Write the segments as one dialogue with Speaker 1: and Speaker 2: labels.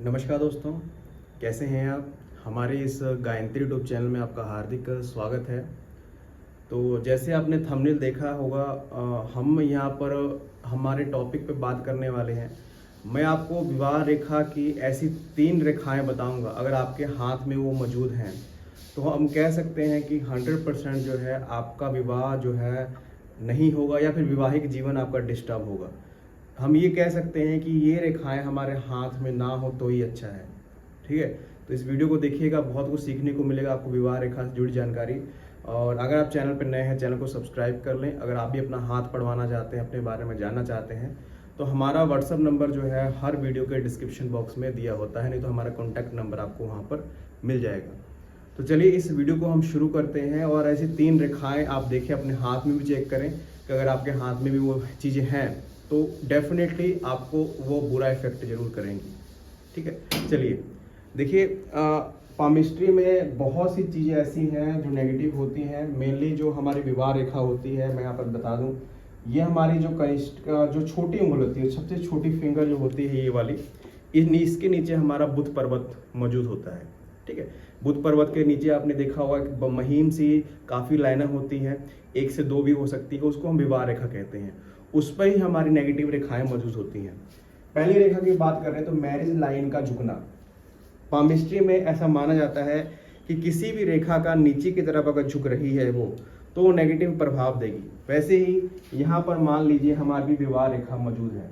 Speaker 1: नमस्कार दोस्तों, कैसे हैं आप। हमारे इस गायत्री यूट्यूब चैनल में आपका हार्दिक स्वागत है। तो जैसे आपने थंबनेल देखा होगा, हम यहाँ पर हमारे टॉपिक पे बात करने वाले हैं। मैं आपको विवाह रेखा की ऐसी 3 रेखाएं बताऊंगा। अगर आपके हाथ में वो मौजूद हैं तो हम कह सकते हैं कि 100% जो है आपका विवाह जो है नहीं होगा या फिर वैवाहिक जीवन आपका डिस्टर्ब होगा। हम ये कह सकते हैं कि ये रेखाएं हमारे हाथ में ना हो तो ही अच्छा है। ठीक है, तो इस वीडियो को देखिएगा, बहुत कुछ सीखने को मिलेगा आपको विवाह रेखा से जुड़ी जानकारी। और अगर आप चैनल पर नए हैं, चैनल को सब्सक्राइब कर लें। अगर आप भी अपना हाथ पढ़वाना चाहते हैं, अपने बारे में जानना चाहते हैं, तो हमारा व्हाट्सअप नंबर जो है हर वीडियो के डिस्क्रिप्शन बॉक्स में दिया होता है, नहीं तो हमारा कॉन्टैक्ट नंबर आपको वहाँ पर मिल जाएगा। तो चलिए इस वीडियो को हम शुरू करते हैं। और ऐसी 3 रेखाएं आप देखें, अपने हाथ में भी चेक करें कि अगर आपके हाथ में भी वो चीज़ें हैं तो डेफिनेटली आपको वो बुरा इफेक्ट जरूर करेंगी। ठीक है, चलिए देखिए, पामिस्ट्री में बहुत सी चीज़ें ऐसी हैं जो नेगेटिव होती हैं। मेनली जो हमारी विवाह रेखा होती है, मैं यहाँ पर बता दूं, ये हमारी जो कनिष्ठ जो छोटी उंगली होती है, सबसे छोटी फिंगर जो होती है ये वाली, इसके नीचे हमारा बुध पर्वत मौजूद होता है। ठीक है, बुध पर्वत के नीचे आपने देखा होगा कि महीन सी काफ़ी लाइनें होती हैं, 1 से 2 भी हो सकती है, उसको हम विवाह रेखा कहते हैं। उस पर ही हमारी नेगेटिव रेखाएं मौजूद होती हैं। पहली रेखा की बात कर रहे हैं तो मैरिज लाइन का झुकना। पामिस्ट्री में ऐसा माना जाता है कि किसी भी रेखा का नीचे की तरफ अगर झुक रही है वो, तो वो नेगेटिव प्रभाव देगी। वैसे ही यहाँ पर मान लीजिए हमारी भी विवाह रेखा मौजूद है।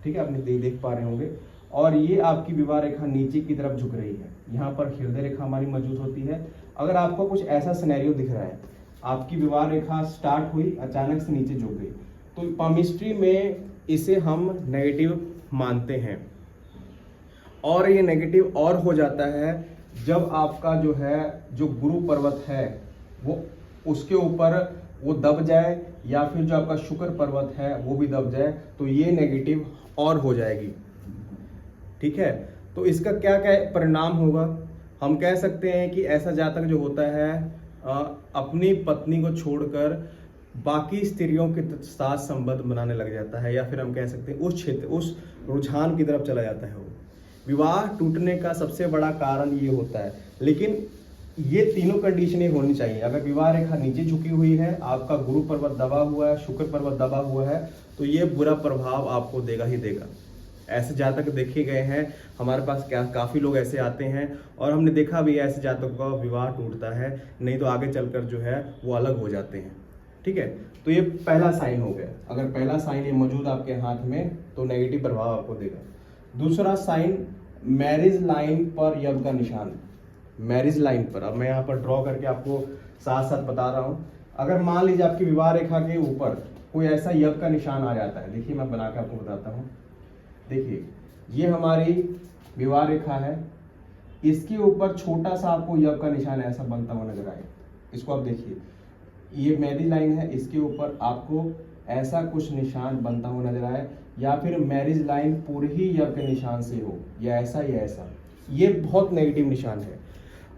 Speaker 1: ठीक है, आपने देख पा रहे होंगे, और ये आपकी विवाह रेखा नीचे की तरफ झुक रही है। यहाँ पर हृदय रेखा हमारी मौजूद होती है। अगर आपको कुछ ऐसा सिनेरियो दिख रहा है, आपकी विवाह रेखा स्टार्ट हुई, अचानक से नीचे झुक गई, तो पामिस्ट्री में इसे हम नेगेटिव मानते हैं। और ये नेगेटिव और हो जाता है जब आपका जो है जो गुरु पर्वत है वो उसके ऊपर वो दब जाए, या फिर जो आपका शुक्र पर्वत है वो भी दब जाए, तो ये नेगेटिव और हो जाएगी। ठीक है, तो इसका क्या क्या परिणाम होगा। हम कह सकते हैं कि ऐसा जातक जो होता है अपनी पत्नी को छोड़कर बाकी स्त्रियों के साथ संबंध बनाने लग जाता है, या फिर हम कह सकते हैं उस क्षेत्र, उस रुझान की तरफ चला जाता है। वो विवाह टूटने का सबसे बड़ा कारण ये होता है। लेकिन ये तीनों कंडीशनें होनी चाहिए। अगर विवाह रेखा नीचे झुकी हुई है, आपका गुरु पर्वत दबा हुआ है, शुक्र पर्वत दबा हुआ है, तो ये बुरा प्रभाव आपको देगा ही देगा। ऐसे जातक देखे गए हैं हमारे पास, क्या काफ़ी लोग ऐसे आते हैं, और हमने देखा भी ऐसे जातकों का विवाह टूटता है, नहीं तो आगे चलकर जो है वो अलग हो जाते हैं। ठीक है, तो ये पहला साइन हो गया। अगर पहला साइन ये मौजूद आपके हाथ में तो नेगेटिव प्रभाव आपको देगा। दूसरा साइन, मैरिज लाइन पर यज्ञ का निशान। मैरिज लाइन पर, अब मैं यहाँ पर ड्रॉ करके आपको साथ साथ बता रहा हूँ। अगर मान लीजिए आपकी विवाह रेखा के ऊपर कोई ऐसा यज्ञ का निशान आ जाता है, देखिए मैं बना के आपको बताता हूँ। देखिए ये हमारी विवाह रेखा है, इसके ऊपर छोटा सा आपको यज्ञ का निशान ऐसा बनता हुआ नजर आए। इसको आप देखिए, ये मैरिज लाइन है, इसके ऊपर आपको ऐसा कुछ निशान बनता हुआ नजर आए, या फिर मैरिज लाइन पूरी ही यज्ञ के निशान से हो, या ऐसा या ऐसा, ये बहुत नेगेटिव निशान है।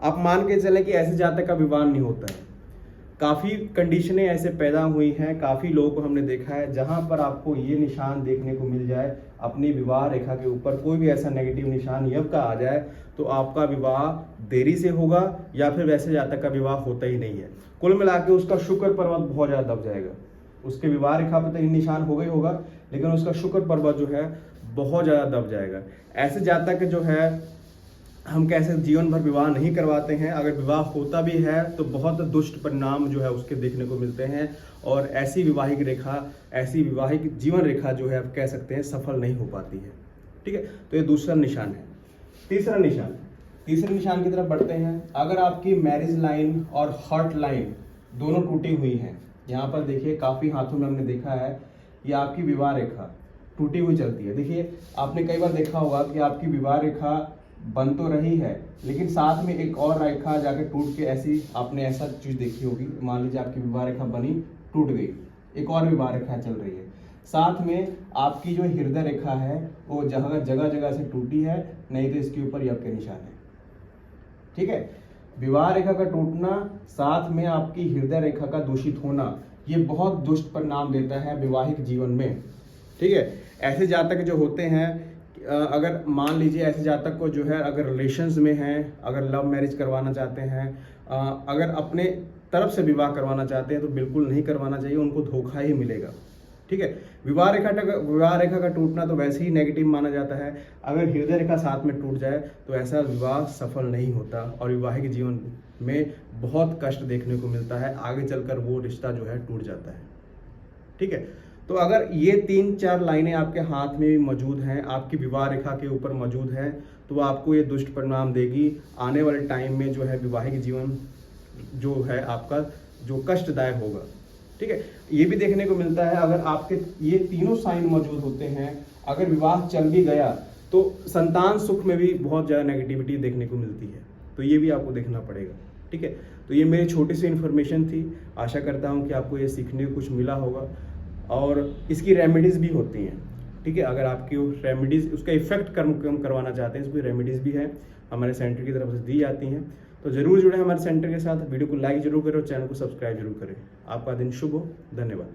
Speaker 1: आप मान के चले कि ऐसे जातक का विवाह नहीं होता है। काफ़ी कंडीशनें ऐसे पैदा हुई हैं, काफ़ी लोगों को हमने देखा है जहां पर आपको ये निशान देखने को मिल जाए, अपनी विवाह रेखा के ऊपर कोई भी ऐसा नेगेटिव निशान यज्ञ का आ जाए, तो आपका विवाह देरी से होगा, या फिर वैसे जातक का विवाह होता ही नहीं है। कुल मिला के उसका शुक्र पर्वत बहुत ज़्यादा दब जाएगा। उसके विवाह रेखा पर तो निशान होगा ही होगा, लेकिन उसका शुक्र पर्वत जो है बहुत ज़्यादा दब जाएगा। ऐसे जातक जो है हम कैसे जीवन भर विवाह नहीं करवाते हैं। अगर विवाह होता भी है तो बहुत दुष्ट परिणाम जो है उसके देखने को मिलते हैं, और ऐसी विवाहिक रेखा, ऐसी विवाहिक जीवन रेखा जो है आप कह सकते हैं सफल नहीं हो पाती है। ठीक है, तो ये दूसरा निशान है। तीसरा निशान की तरफ बढ़ते हैं। अगर आपकी मैरिज लाइन और हार्ट लाइन दोनों टूटी हुई हैं, यहाँ पर देखिए काफ़ी हाथों में हमने देखा है कि आपकी विवाह रेखा टूटी हुई चलती है। देखिए आपने कई बार देखा होगा कि आपकी विवाह रेखा बन तो रही है, लेकिन साथ में एक और रेखा जाके टूट के, ऐसी आपने ऐसा चीज देखी होगी। मान लीजिए आपकी विवाह रेखा बनी, टूट गई, एक और विवाह रेखा चल रही है, साथ में आपकी जो हृदय रेखा है वो जगह जगह से टूटी है, नहीं तो इसके ऊपर यज्ञ के निशान है। ठीक है, विवाह रेखा का टूटना, साथ में आपकी हृदय रेखा का दूषित होना, ये बहुत दुष्ट परिणाम देता है वैवाहिक जीवन में। ठीक है, ऐसे जातक जो होते हैं अगर मान लीजिए ऐसे जातक को जो है अगर रिलेशंस में हैं, अगर लव मैरिज करवाना चाहते हैं, अगर अपने तरफ से विवाह करवाना चाहते हैं तो बिल्कुल नहीं करवाना चाहिए, उनको धोखा ही मिलेगा। ठीक है। विवाह रेखा का टूटना तो वैसे ही नेगेटिव माना जाता है। अगर हृदय रेखा साथ में टूट जाए तो ऐसा विवाह सफल नहीं होता और वैवाहिक जीवन में बहुत कष्ट देखने को मिलता है, आगे चलकर वो रिश्ता जो है टूट जाता है। ठीक है। तो अगर ये 3-4 लाइनें आपके हाथ में भी मौजूद हैं, आपकी विवाह रेखा के ऊपर मौजूद हैं, तो आपको ये दुष्ट परिणाम देगी। आने वाले टाइम में जो है वैवाहिक जीवन जो है आपका जो कष्टदायक होगा। ठीक है। ये भी देखने को मिलता है अगर आपके ये तीनों साइन मौजूद होते हैं, अगर विवाह चल भी गया तो संतान सुख में भी बहुत ज़्यादा नेगेटिविटी देखने को मिलती है, तो ये भी आपको देखना पड़ेगा। ठीक है। तो ये मेरी छोटी सी इन्फॉर्मेशन थी, आशा करता हूँ कि आपको ये सीखने को कुछ मिला होगा और इसकी रेमेडीज़ भी होती हैं। ठीक है। अगर आपकी रेमेडीज़ उसका इफेक्ट कम करवाना चाहते हैं, इसकी रेमेडीज़ भी हैं, हमारे सेंटर की तरफ से दी जाती हैं। तो जरूर जुड़े हमारे सेंटर के साथ, वीडियो को लाइक जरूर करें और चैनल को सब्सक्राइब जरूर करें। आपका दिन शुभ हो। धन्यवाद।